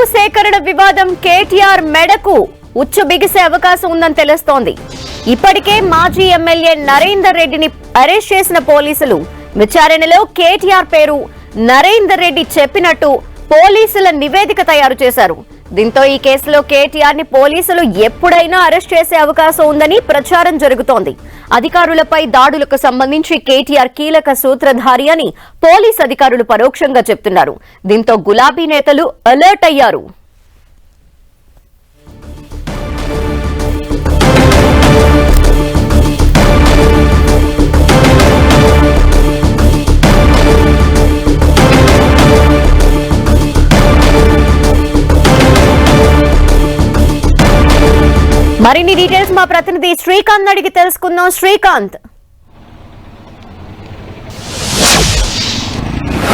భూసేకరణ వివాదం కేటీఆర్ మెడకు ఉచ్చు బిగిసే అవకాశం ఉందని తెలుస్తోంది. ఇప్పటికే మాజీ ఎమ్మెల్యే నరేందర్ రెడ్డిని అరెస్ట్ చేసిన పోలీసులు విచారణలో కేటీఆర్ పేరు నరేందర్ రెడ్డి చెప్పినట్టు పోలీసుల నివేదిక తయారు చేశారు. దీంతో ఈ కేసులో కేటీఆర్ ని పోలీసులు ఎప్పుడైనా అరెస్ట్ చేసే అవకాశం ఉందని ప్రచారం జరుగుతోంది. అధికారులపై దాడులకు సంబంధించి కేటీఆర్ కీలక సూత్రధారి అని పోలీస్ అధికారులు పరోక్షంగా చెప్తున్నారు. దీంతో గులాబీ నేతలు అలర్ట్ అయ్యారు. మరిన్ని డీటెయిల్స్ మా ప్రతినిధి శ్రీకాంత్ అడిగి తెలుసుకుందాం. శ్రీకాంత్,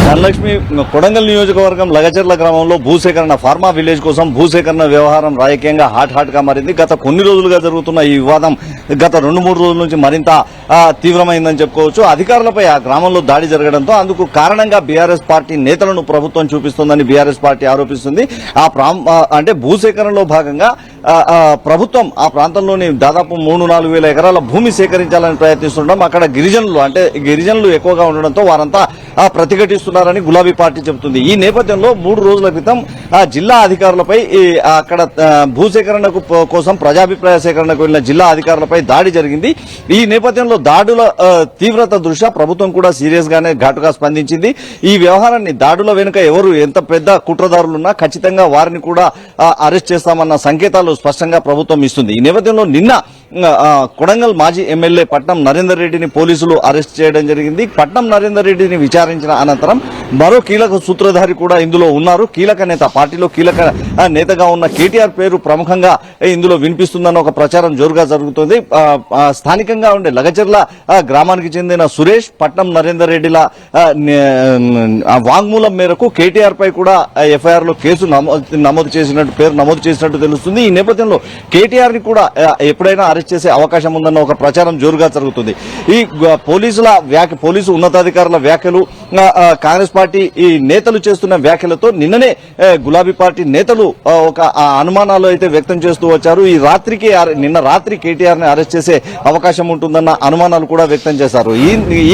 ధనలక్ష్మి, కొడంగల్ నియోజకవర్గం లగచర్ల గ్రామంలో భూసేకరణ ఫార్మా విలేజ్ కోసం భూసేకరణ వ్యవహారం రాజకీయంగా హాట్ గా మారింది. గత కొన్ని రోజులుగా జరుగుతున్న ఈ వివాదం గత 2-3 రోజుల నుంచి మరింత తీవ్రమైందని చెప్పుకోవచ్చు. అధికారులపై ఆ గ్రామంలో దాడి జరగడంతో అందుకు కారణంగా బీఆర్ఎస్ పార్టీ నేతలను ప్రభుత్వం చూపిస్తోందని బీఆర్ఎస్ పార్టీ ఆరోపిస్తుంది. అంటే భూసేకరణలో భాగంగా ప్రభుత్వం ఆ ప్రాంతంలోని దాదాపు 3-4 వేల ఎకరాల భూమి సేకరించాలని ప్రయత్నిస్తుండడం, అక్కడ గిరిజనులు ఎక్కువగా ఉండడంతో వారంతా ప్రతిఘటిస్తున్నారని గులాబీ పార్టీ చెబుతుంది. ఈ నేపథ్యంలో 3 రోజుల క్రితం జిల్లా అధికారులపై అక్కడ భూసేకరణ కోసం ప్రజాభిప్రాయ సేకరణకు వెళ్లిన జిల్లా అధికారులపై దాడి జరిగింది. ఈ నేపథ్యంలో దాడుల తీవ్రత దృష్ట్యా ప్రభుత్వం కూడా సీరియస్ గానే ఘాటుగా స్పందించింది. ఈ వ్యవహారాన్ని దాడుల వెనుక ఎవరు ఎంత పెద్ద కుట్రదారులున్నా ఖచ్చితంగా వారిని కూడా అరెస్ట్ చేస్తామన్న సంకేతాలు స్పష్టంగా ప్రభుత్వం ఇస్తుంది. ఈ నేపథ్యంలో నిన్న కొడంగల్ మాజీ ఎమ్మెల్యే పట్నం నరేందర్ రెడ్డిని పోలీసులు అరెస్ట్ చేయడం జరిగింది. పట్నం నరేందర్ రెడ్డిని విచారించిన అనంతరం మరో కీలక సూత్రధారి కూడా ఇందులో ఉన్నారు. కీలక నేత, పార్టీలో కీలక నేతగా ఉన్న కేటీఆర్ పేరు ప్రముఖంగా ఇందులో వినిపిస్తుందన్న ఒక ప్రచారం జోరుగా జరుగుతుంది. స్థానికంగా ఉండే లగచర్ల గ్రామానికి చెందిన సురేష్, పట్నం నరేందర్ రెడ్డిల వాంగ్మూలం మేరకు కేటీఆర్ పై కూడా ఎఫ్ఐఆర్ లో కేసు నమోదు చేసినట్టు తెలుస్తుంది. ఈ నేపథ్యంలో కేటీఆర్ ని కూడా ఎప్పుడైనా అరెస్ట్ చేసే అవకాశం ఉందన్న ఒక ప్రచారం జోరుగా జరుగుతుంది. ఈ పోలీసు ఉన్నతాధికారుల వ్యాఖ్యలు, కాంగ్రెస్ పార్టీ ఈ నేతలు చేస్తున్న వ్యాఖ్యలతో నిన్ననే గులాబీ పార్టీ నేతలు ఒక అనుమానాలు అయితే వ్యక్తం చేస్తూ వచ్చారు. నిన్న రాత్రి కేటీఆర్ ని అరెస్ట్ చేసే అవకాశం ఉంటుందన్న అనుమానాలు కూడా వ్యక్తం చేశారు.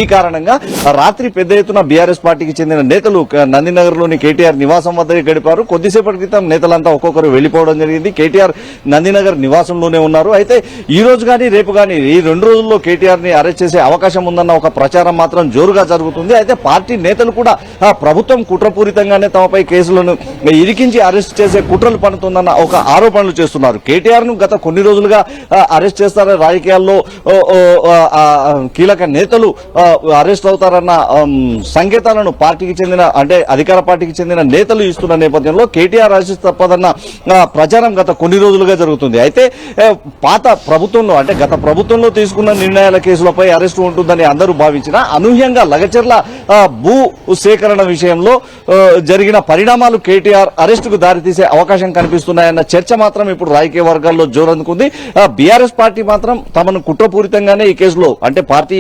ఈ కారణంగా రాత్రి పెద్ద ఎత్తున బీఆర్ఎస్ పార్టీకి చెందిన నేతలు నందినగర్ లోని కేటీఆర్ నివాసం వద్ద గడిపారు. కొద్దిసేపటి క్రితం నేతలంతా ఒక్కొక్కరు వెళ్లిపోవడం జరిగింది. కేటీఆర్ నందినగర్ నివాసంలోనే ఉన్నారు. అయితే ఈ రోజు గానీ రేపు గానీ ఈ 2 రోజుల్లో కేటీఆర్ ని అరెస్ట్ చేసే అవకాశం ఉందన్న ఒక ప్రచారం మాత్రం జోరుగా జరుగుతుంది. అయితే పార్టీ నేతలు కూడా ప్రభుత్వం కుట్రపూరితంగానే తమపై కేసులను ఇరికించి అరెస్ట్ చేసే కుట్రలు పడుతుందన్న ఒక ఆరోపణలు చేస్తున్నారు. కేటీఆర్ ను గత కొన్ని రోజులుగా అరెస్ట్ చేస్తారని రాజకీయాల్లో కీలక నేతలు అరెస్ట్ అవుతారన్న సంకేతాలను పార్టీకి చెందిన అంటే అధికార పార్టీకి చెందిన నేతలు ఇస్తున్న నేపథ్యంలో కేటీఆర్ అరెస్ట్ తప్పదన్న ప్రచారం గత కొన్ని రోజులుగా జరుగుతుంది. అయితే పాత ప్రభుత్వంలో అంటే గత ప్రభుత్వంలో తీసుకున్న నిర్ణయాల కేసులపై అరెస్టు ఉంటుందని అందరూ భావించినా అనూహ్యంగా లగచర్ల భూ సేకరణ విషయంలో జరిగిన పరిణామాలు కేటీఆర్ అరెస్టుకు దారితీసే అవకాశం కనిపిస్తున్నాయన్న చర్చ మాత్రం ఇప్పుడు రాజకీయ వర్గాల్లో జోరందుకుంది. బీఆర్ఎస్ పార్టీ మాత్రం తమను కుట్రపూరితంగానే ఈ కేసులో అంటే పార్టీ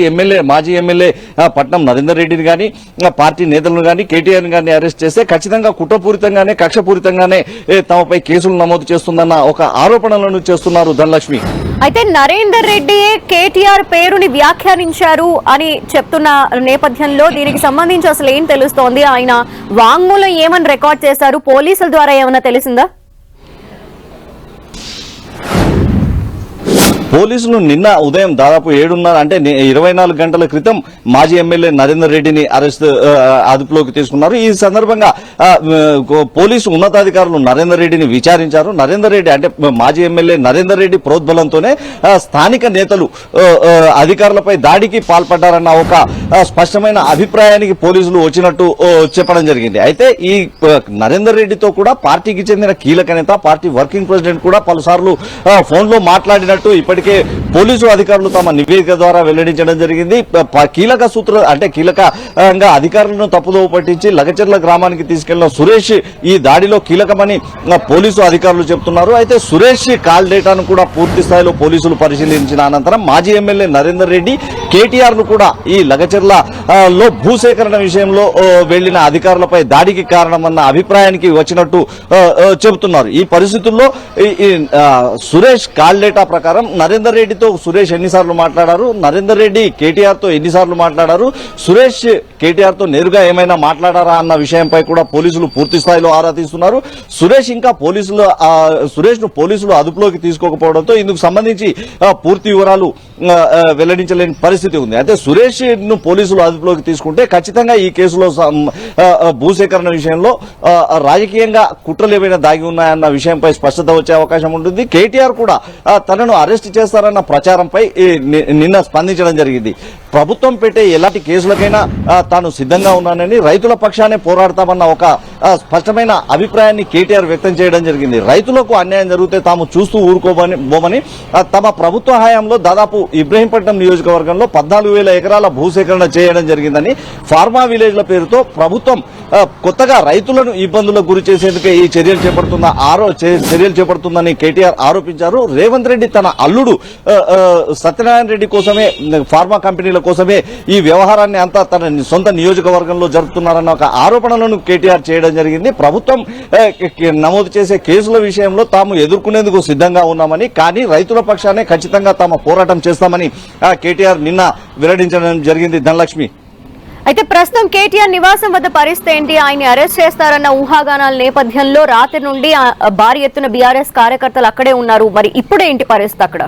మాజీ ఎమ్మెల్యే పట్నం నరేందర్ రెడ్డిని గాని పార్టీ నేతలను గాని కేటీఆర్ గాని అరెస్ట్ చేస్తే ఖచ్చితంగా కుట్రపూరితంగానే కక్షపూరితంగానే తమపై కేసులు నమోదు చేస్తుందన్న ఒక ఆరోపణలను చేస్తున్నారు ధనలక్ష్మి. అయితే నరేందర్ రెడ్డి కేటీఆర్ పేరుని వ్యాఖ్యానించారు అని చెప్తున్న నేపథ్యంలో దీనికి సంబంధించి అసలు ఏం తెలుస్తోంది? ఆయన వాంగ్మూలం ఏమని రికార్డ్ చేశారు? పోలీసుల ద్వారా ఏమన్నా తెలిసిందా? పోలీసులు నిన్న ఉదయం దాదాపు 7:30 అంటే 24 గంటల క్రితం మాజీ ఎమ్మెల్యే నరేందర్ రెడ్డిని అదుపులోకి తీసుకున్నారు. ఈ సందర్భంగా పోలీసు ఉన్నతాధికారులు నరేందర్ రెడ్డిని విచారించారు. నరేందర్ రెడ్డి అంటే మాజీ ఎమ్మెల్యే నరేందర్ రెడ్డి ప్రోద్బలంతోనే స్థానిక నేతలు అధికారులపై దాడికి పాల్పడ్డారన్న ఒక స్పష్టమైన అభిప్రాయానికి పోలీసులు వచ్చినట్టు చెప్పడం జరిగింది. అయితే ఈ నరేందర్ రెడ్డితో కూడా పార్టీకి చెందిన కీలక నేత, పార్టీ వర్కింగ్ ప్రెసిడెంట్ కూడా పలుసార్లు ఫోన్లో మాట్లాడినట్టు ఇప్పటికే ఇప్పటికే పోలీసు అధికారులు తమ నివేదిక ద్వారా వెల్లడించడం జరిగింది. కీలకంగా అధికారులను తప్పుదోవ పట్టించి లగచర్ల గ్రామానికి తీసుకెళ్లిన సురేష్ ఈ దాడిలో కీలకమని పోలీసు అధికారులు చెబుతున్నారు. అయితే సురేష్ కాల్ డేటాను కూడా పూర్తి స్థాయిలో పోలీసులు పరిశీలించిన అనంతరం మాజీ ఎమ్మెల్యే నరేందర్ రెడ్డి, కేటీఆర్ ను కూడా ఈ లగచర్ల లో భూసేకరణ విషయంలో వెళ్లిన అధికారులపై దాడికి కారణమన్న అభిప్రాయానికి వచ్చినట్టు చెబుతున్నారు. ఈ పరిస్థితుల్లో సురేష్ కాల్ డేటా ప్రకారం నరేందర్ రెడ్డితో సురేష్ ఎన్నిసార్లు మాట్లాడారు, నరేందర్ రెడ్డి కేటీఆర్ తో ఎన్నిసార్లు మాట్లాడారు, సురేష్ కేటీఆర్ తో నేరుగా ఏమైనా మాట్లాడారా అన్న విషయంపై కూడా పోలీసులు పూర్తి స్థాయిలో ఆరా తీస్తున్నారు. సురేష్ ను పోలీసులు అదుపులోకి తీసుకోకపోవడంతో ఇందుకు సంబంధించి పూర్తి వివరాలు వెల్లడించలేని పరిస్థితి ఉంది. అయితే సురేష్ ను పోలీసులు అదుపులోకి తీసుకుంటే ఖచ్చితంగా ఈ కేసులో భూసేకరణ విషయంలో రాజకీయంగా కుట్రలు ఏమైనా దాగి ఉన్నాయన్న విషయంపై స్పష్టత వచ్చే అవకాశం ఉంటుంది. కేటీఆర్ కూడా తనను అరెస్ట్ చేస్తారన్న ప్రచారంపై నిన్న స్పందించడం జరిగింది. ప్రభుత్వం పెట్టే ఎలాంటి కేసులకైనా తాను సిద్ధంగా ఉన్నానని, రైతుల పక్షానే పోరాడతామన్న ఒక స్పష్టమైన అభిప్రాయాన్ని కేటీఆర్ వ్యక్తం చేయడం జరిగింది. రైతులకు అన్యాయం జరిగితే తాము చూస్తూ ఊరుకోబోమని తమ ప్రభుత్వ హయాంలో దాదాపు ఇబ్రహీంపట్నం నియోజకవర్గంలో 14,000 ఎకరాల భూసేకరణ చేయడం జరిగిందని, ఫార్మా విలేజ్ల పేరుతో ప్రభుత్వం కొత్తగా రైతులను ఇబ్బందులకు గురి చేసేందుకే ఈ చర్యలు చేపడుతుందని కేటీఆర్ ఆరోపించారు. రేవంత్ రెడ్డి తన అల్లుడు సత్యనారాయణ రెడ్డి కోసమే, ఫార్మా కంపెనీల కోసమే ఈ వ్యవహారాన్ని అంతా తన సొంత నియోజకవర్గంలో జరుపుతున్నారన్న ఒక ఆరోపణలను కేటీఆర్ చేయడం జరిగింది. ప్రభుత్వం నమోదు చేసే కేసుల విషయంలో తాము ఎదుర్కొనేందుకు సిద్ధంగా ఉన్నామని, కానీ రైతుల పక్షానే ఖచ్చితంగా తాము పోరాటం చేస్తామని కేటీఆర్ నిన్న వెల్లడించడం జరిగింది. ధనలక్ష్మి, అయితే ప్రస్తుతం కేటీఆర్ నివాసం వద్ద పరిస్థితి ఏంటి? ఆయన అరెస్ట్ చేస్తారన్న ఊహాగానాల నేపథ్యంలో రాత్రి నుండి భారీ ఎత్తున బీఆర్ఎస్ కార్యకర్తలు అక్కడే ఉన్నారు. మరి ఇప్పుడేంటి పరిస్థితి అక్కడ?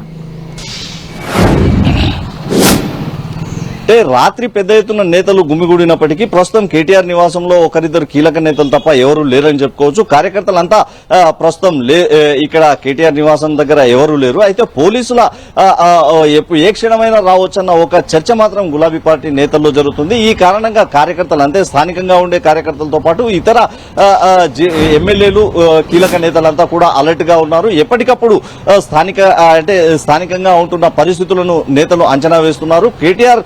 అంటే రాత్రి పెద్ద ఎత్తున నేతలు గుమిగూడినప్పటికీ ప్రస్తుతం కేటీఆర్ నివాసంలో ఒకరిద్దరు కీలక నేతలు తప్ప ఎవరు లేరని చెప్పుకోవచ్చు. కార్యకర్తలంతా ప్రస్తుతం ఇక్కడ కేటీఆర్ నివాసం దగ్గర ఎవరు లేరు. అయితే పోలీసుల ఏ క్షణమైనా రావచ్చన్న ఒక చర్చ మాత్రం గులాబీ పార్టీ నేతల్లో జరుగుతుంది. ఈ కారణంగా కార్యకర్తలు, అంటే స్థానికంగా ఉండే కార్యకర్తలతో పాటు ఇతర ఎమ్మెల్యేలు, కీలక నేతలంతా కూడా అలర్ట్ గా ఉన్నారు. ఎప్పటికప్పుడు స్థానికంగా ఉంటున్న పరిస్థితులను నేతలు అంచనా వేస్తున్నారు. కేటీఆర్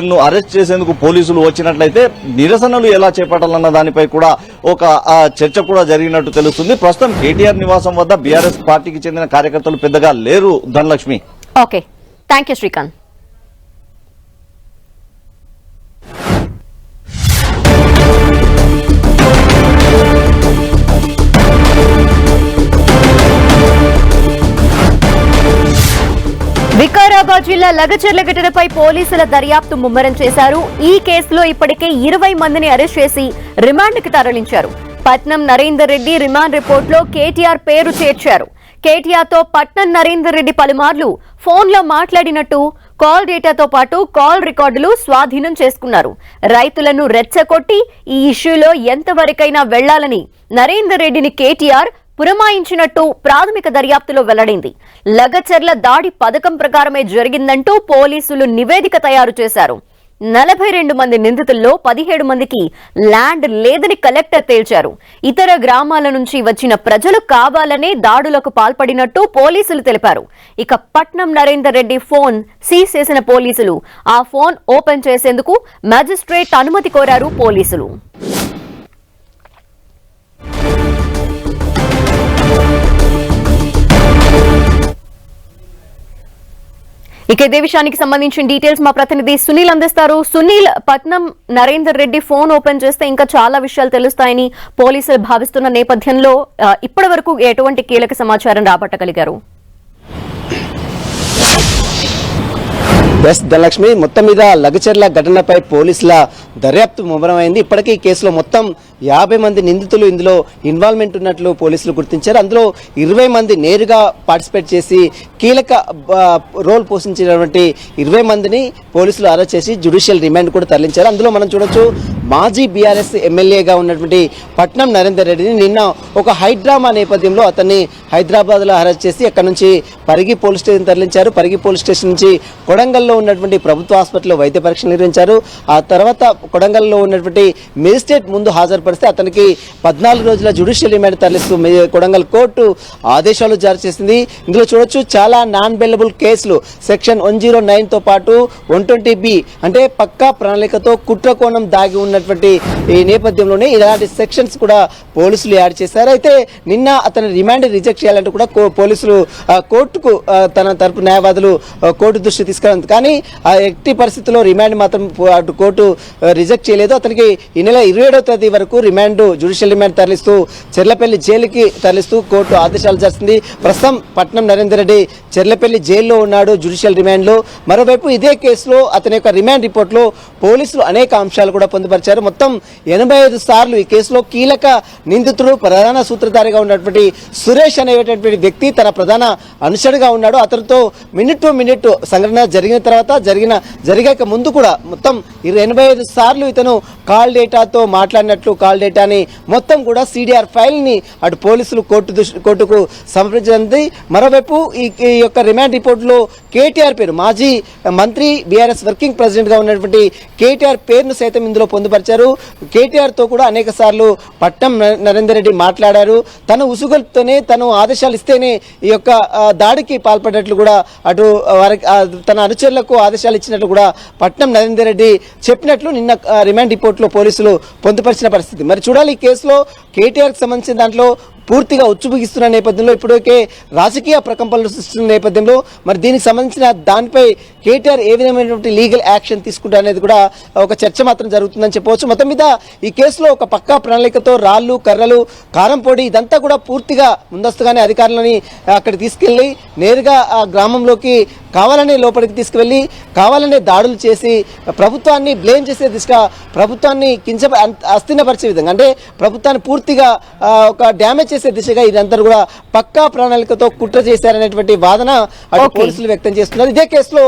ను అరెస్ట్ చేసేందుకు పోలీసులు వచ్చినట్లయితే నిరసనలు ఎలా చేపట్టాలన్న దానిపై కూడా ఒక చర్చ కూడా జరిగినట్టు తెలుస్తుంది. ప్రస్తుతం కేటీఆర్ నివాసం వద్ద బీఆర్ఎస్ పార్టీకి చెందిన కార్యకర్తలు పెద్దగా లేరు. Dhanalakshmi. Okay, thank you Srikanth. Vikarabad జిల్లా లగచర్ల ఘటనపై పోలీసుల దర్యాప్తు ముమ్మరం చేశారు. ఈ కేసులో ఇప్పటికే 20 మందిని అరెస్ట్ చేసి రిమాండ్కి తరలించారు. పట్నం నరేందర్ రెడ్డి రిమాండ్ రిపోర్టులో కేటీఆర్ పేరు చేర్చారు. కేటీఆర్ తో పట్నం నరేందర్ రెడ్డి పలుమార్లు ఫోన్లో మాట్లాడినట్టు కాల్ డేటాతో పాటు కాల్ రికార్డులు స్వాధీనం చేసుకున్నారు. రైతులను రెచ్చగొట్టి ఈ ఇష్యూలో ఎంతవరకైనా వెళ్లాలని నరేందర్ రెడ్డిని కేటీఆర్ పురమాయించినట్టు ప్రాథమిక దర్యాప్తులో వెల్లడైంది. లగచర్ల దాడి పథకం ప్రకారమే జరిగిందంటూ పోలీసులు నివేదిక తయారు చేశారు. 42 మంది నిందితుల్లో 17 మందికి ల్యాండ్ లేదని కలెక్టర్ తేల్చారు. ఇతర గ్రామాల నుంచి వచ్చిన ప్రజలు కావాలనే దాడులకు పాల్పడినట్టు పోలీసులు తెలిపారు. ఇక పట్నం నరేందర్ రెడ్డి ఫోన్ సీజ్ చేసిన పోలీసులు ఆ ఫోన్ ఓపెన్ చేసేందుకు మ్యాజిస్ట్రేట్ అనుమతి కోరారు పోలీసులు. ఇక ఇదే విషయానికి సంబంధించిన డీటెయిల్స్ మా ప్రతినిధి సునీల్ అందిస్తారు. సునీల్, పట్నం నరేందర్ రెడ్డి ఫోన్ ఓపెన్ చేస్తే ఇంకా చాలా విషయాలు తెలుస్తాయని పోలీసులు భావిస్తున్న నేపథ్యంలో ఇప్పటి వరకు ఎటువంటి కీలక సమాచారం రాబట్టగలిగారు? ఎస్ ధనలక్ష్మి, మొత్తం మీద లగచర్ల ఘటనపై పోలీసుల దర్యాప్తు ముమ్మరమైంది. ఇప్పటికీ ఈ కేసులో మొత్తం 50 మంది నిందితులు ఇందులో ఇన్వాల్వ్మెంట్ ఉన్నట్లు పోలీసులు గుర్తించారు. అందులో 20 మంది నేరుగా పార్టిసిపేట్ చేసి కీలక రోల్ పోషించినటువంటి 20 మందిని పోలీసులు అరెస్ట్ చేసి జ్యుడిషియల్ రిమాండ్ కూడా తరలించారు. అందులో మనం చూడొచ్చు మాజీ బీఆర్ఎస్ ఎమ్మెల్యేగా ఉన్నటువంటి పట్నం నరేందర్ రెడ్డిని నిన్న ఒక హైడ్రామా నేపథ్యంలో అతన్ని హైదరాబాద్లో అరెస్ట్ చేసి అక్కడ నుంచి పరిగి పోలీస్ స్టేషన్ తరలించారు. పరిగి పోలీస్ స్టేషన్ నుంచి కొడంగల్లో ఉన్నటువంటి ప్రభుత్వ హాస్పిటల్లో వైద్య పరీక్షలు నిర్వహించారు. ఆ తర్వాత కొడంగల్లో ఉన్నటువంటి మేజిస్ట్రేట్ ముందు హాజరుపరిస్తే అతనికి 14 రోజుల జ్యుడిషియల్ రిమాండ్ తరలిస్తూ కొడంగల్ కోర్టు ఆదేశాలు జారీ చేసింది. ఇందులో చూడొచ్చు చాలా నాన్ బెయిలబుల్ కేసులు సెక్షన్ 109తో పాటు 120B అంటే పక్కా ప్రణాళికతో కుట్రకోణం దాగి ఉన్నటువంటి ఈ నేపథ్యంలోనే ఇలాంటి సెక్షన్స్ కూడా పోలీసులు యాడ్ చేశారు. అయితే నిన్న అతని రిమాండ్ రిజెక్ట్ చేయాలంటూ కూడా పోలీసులు కోర్టుకు తన తరపు న్యాయవాదులు కోర్టు దృష్టి తీసుకెళ్ళింది. కానీ ఆ ఎట్టి పరిస్థితుల్లో రిమాండ్ మాత్రం అటు కోర్టు రిజెక్ట్ చేయలేదు. అతనికి ఈ నెల 27వ తేదీ వరకు రిమాండ్ జ్యుడిషియల్ రిమాండ్ తరలిస్తూ చెర్లపల్లి జైలుకి తరలిస్తూ కోర్టు ఆదేశాలు చేస్తుంది. ప్రస్తుతం పట్నం నరేందర్ రెడ్డి చెర్లపల్లి జైల్లో ఉన్నాడు జ్యుడిషియల్ రిమాండ్లో. మరోవైపు ఇదే కేసులో అతని యొక్క రిమాండ్ రిపోర్ట్లో పోలీసులు అనేక అంశాలు కూడా పొందుపరిచారు. మొత్తం 85 సార్లు ఈ కేసులో కీలక నిందితుడు ప్రధాన సూత్రధారిగా ఉన్నటువంటి సురేష్ అనేటువంటి వ్యక్తి తన ప్రధాన అనుచరుగా ఉన్నాడు. అతనితో మినిట్ టు మినిట్ సంఘటన జరిగిన తర్వాత జరిగాక ముందు కూడా మొత్తం 85 సార్లు ఇతను కాల్ డేటాతో మాట్లాడినట్లు కాల్ డేటాని మొత్తం కూడా CDR ఫైల్ని అటు పోలీసులు కోర్టుకు సమర్పించింది. మరోవైపు ఈ యొక్క రిమాండ్ రిపోర్టులో కేటీఆర్ పేరు మాజీ మంత్రి బీఆర్ఎస్ వర్కింగ్ ప్రెసిడెంట్గా ఉన్నటువంటి కేటీఆర్ పేరును సైతం ఇందులో పొందుపరిచారు. కేటీఆర్తో కూడా అనేక సార్లు పట్నం నరేందర్ రెడ్డి మాట్లాడారు. తన ఉసుగులతోనే తను ఆదేశాలు ఇస్తేనే ఈ యొక్క దాడికి పాల్పడినట్లు కూడా అటు వారికి తన అనుచరులకు ఆదేశాలు ఇచ్చినట్లు కూడా పట్నం నరేందర్ రెడ్డి చెప్పినట్లు నిన్న రిమాండ్ రిపోర్ట్లో పోలీసులు పొందుపరిచిన పరిస్థితి. మరి చూడాలి ఈ కేసులో కేటీఆర్కి సంబంధించిన దాంట్లో పూర్తిగా ఉచ్చుబిగిస్తున్న నేపథ్యంలో ఇప్పటికే రాజకీయ ప్రకంపనలు సృష్టిస్తున్న నేపథ్యంలో మరి దీనికి సంబంధించిన దానిపై కేటీఆర్ ఏ విధమైనటువంటి లీగల్ యాక్షన్ తీసుకుంటారు అనేది కూడా ఒక చర్చ మాత్రం జరుగుతుందని చెప్పవచ్చు. మొత్తం మీద ఈ కేసులో ఒక పక్కా ప్రణాళికతో రాళ్లు కర్రలు కారం పొడి ఇదంతా కూడా పూర్తిగా ముందస్తుగానే అధికారులని అక్కడ తీసుకెళ్లి నేరుగా ఆ గ్రామంలోకి కావాలనే లోపలికి తీసుకువెళ్ళి కావాలనే దాడులు చేసి ప్రభుత్వాన్ని బ్లేమ్ చేసే దిశగా ప్రభుత్వాన్ని అస్థిరపరిచే విధంగా అంటే ప్రభుత్వాన్ని పూర్తిగా ఒక డ్యామేజ్ చేసే దిశగా ఇదంతా కూడా పక్కా ప్రణాళికతో కుట్ర చేశారనేటువంటి వాదన అటు పోలీసులు వ్యక్తం చేస్తున్నారు. ఇదే కేసులో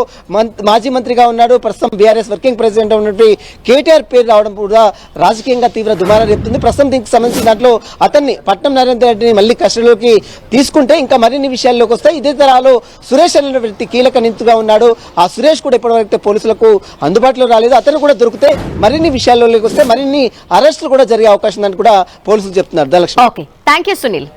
మాజీ మంత్రిగా ఉన్నాడు ప్రస్తుతం బీఆర్ఎస్ వర్కింగ్ ప్రెసిడెంట్ ఉన్నటువంటి కేటీఆర్ పేరు రావడం కూడా రాజకీయంగా తీవ్ర దుమారం రేపుతుంది. ప్రస్తుతం దీనికి సంబంధించిన దాంట్లో అతన్ని పట్నం నరేందర్ రెడ్డిని మళ్ళీ కస్టడీలోకి తీసుకుంటే ఇంకా మరిన్ని విషయాల్లోకి వస్తాయి. ఇదే తరహాలో సురేష్ అనే వ్యక్తి కీలక నిందితుగా ఉన్నాడు. ఆ సురేష్ కూడా ఇప్పటివరకు పోలీసులకు అందుబాటులో రాలేదు. అతను కూడా దొరికితే మరిన్ని విషయాల్లోకి వస్తే మరిన్ని అరెస్టులు కూడా జరిగే అవకాశం ఉందని కూడా పోలీసులు చెప్తున్నారు. Okay, thank you Sunil.